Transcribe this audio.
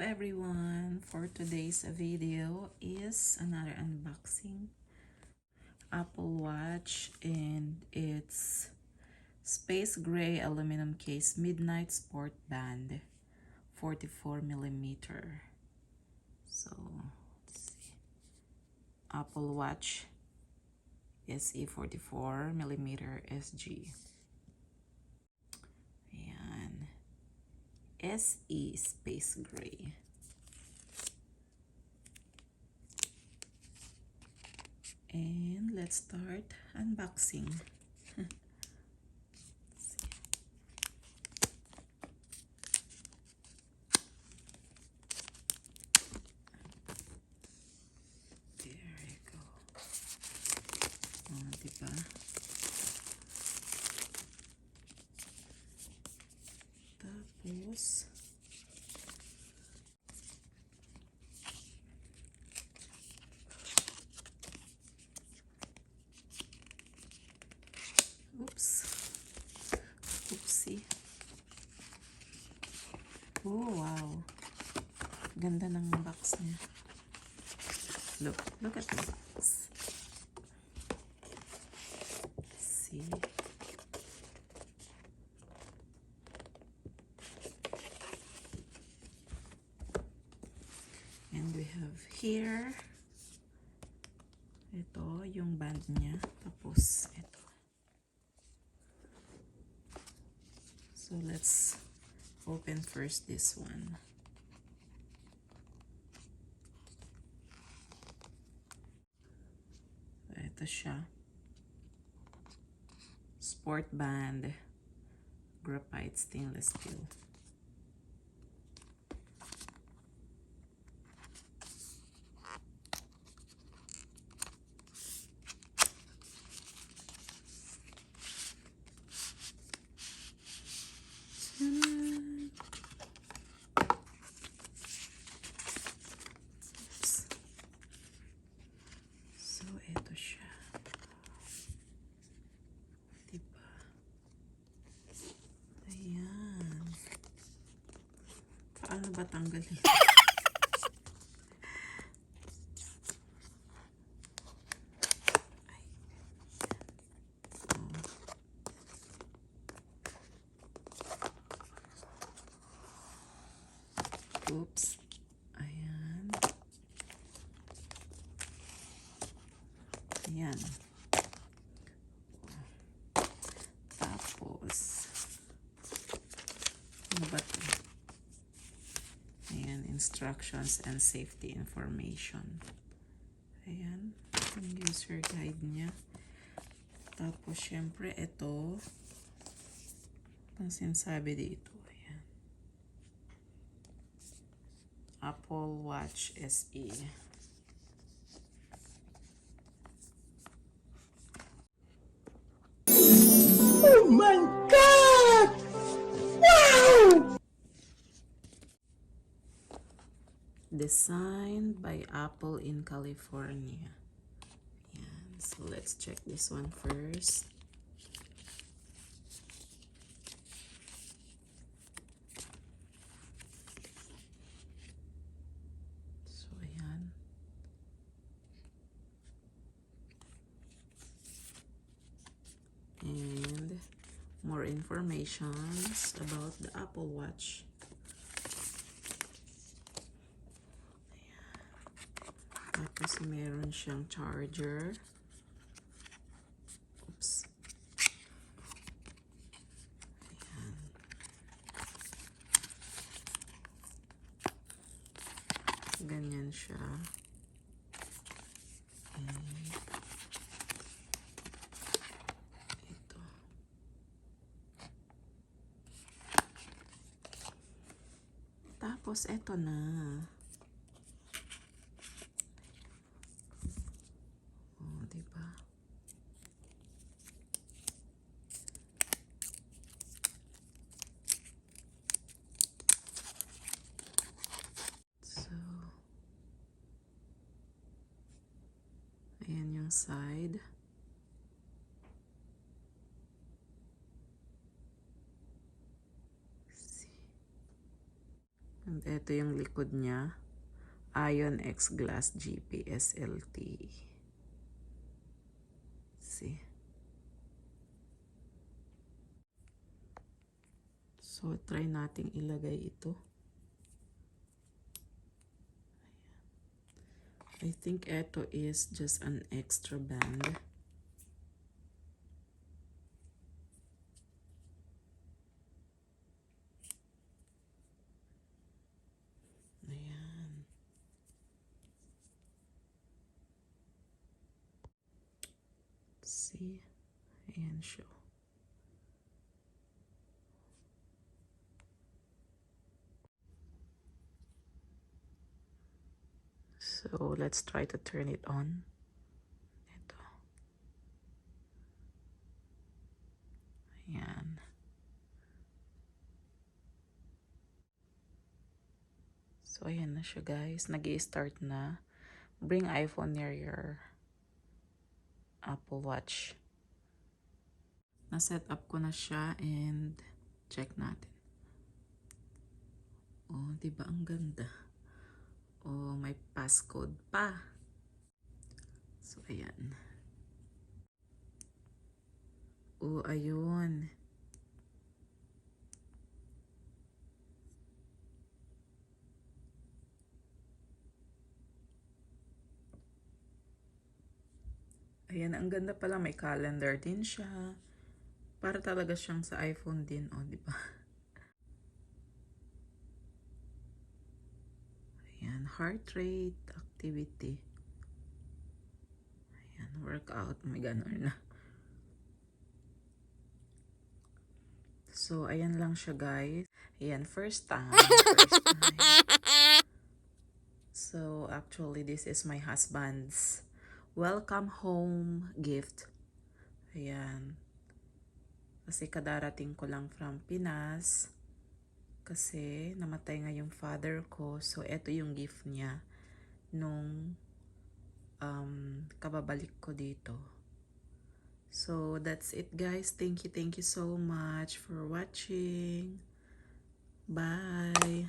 everyone, for today's video is another unboxing Apple Watch, and it's space gray aluminum case midnight sport band 44mm. So let's see. Apple Watch SE 44mm SG. Ayan. SE space gray. And let's start unboxing. There you go. Oh, diba? Tapos, oopsie. Oh, wow. Ganda ng box niya. Look at the box. See? And we have here, ito yung band niya. Tapos ito. So let's open first this one. Ito siya. Sport band, graphite stainless steel. So, ito siya. Diba? Ayan. Paano ba tanggalin? Oops. Ayan. Ayan. Tapos, ano ba ito? Ayan, instructions and safety information. Ayan, yung user guide niya. Tapos, syempre, ito, ang sinasabi dito. Ayan. Apple Watch SE. Oh my God! Wow! Designed by Apple in California. Ayan. So let's check this one first. So ayan. And more informations about the Apple Watch. Tapos meron siyang charger. Oops. Ayan. Ganyan siya. And ito. Tapos ito na. Ayan yung side. See. And ito yung likod niya. Ion X Glass GPS LTE. See? So, try nating ilagay ito. I think ito is just an extra band. Ayan. See? Ayan siya. So, let's try to turn it on. Ito. Ayan. So, ayan na siya guys. Nag-i-start na. Bring iPhone near your Apple Watch. Na-set up ko na siya and check natin. Oh, diba ang ganda? Oh, may passcode pa. So, ayan. Oh, ayun. Ayan, ang ganda pala. May calendar din siya. Para talaga siyang sa iPhone din. Oh, diba? Ayan, heart rate, activity. Ayan, workout. May ganun na. So, ayan lang siya guys. Ayan, first time. First time. So, actually, this is my husband's welcome home gift. Ayan. Kasi kadarating ko lang from Pinas. Kasi namatay nga yung father ko. So, eto yung gift niya nung kababalik ko dito. So, that's it guys. Thank you so much for watching. Bye!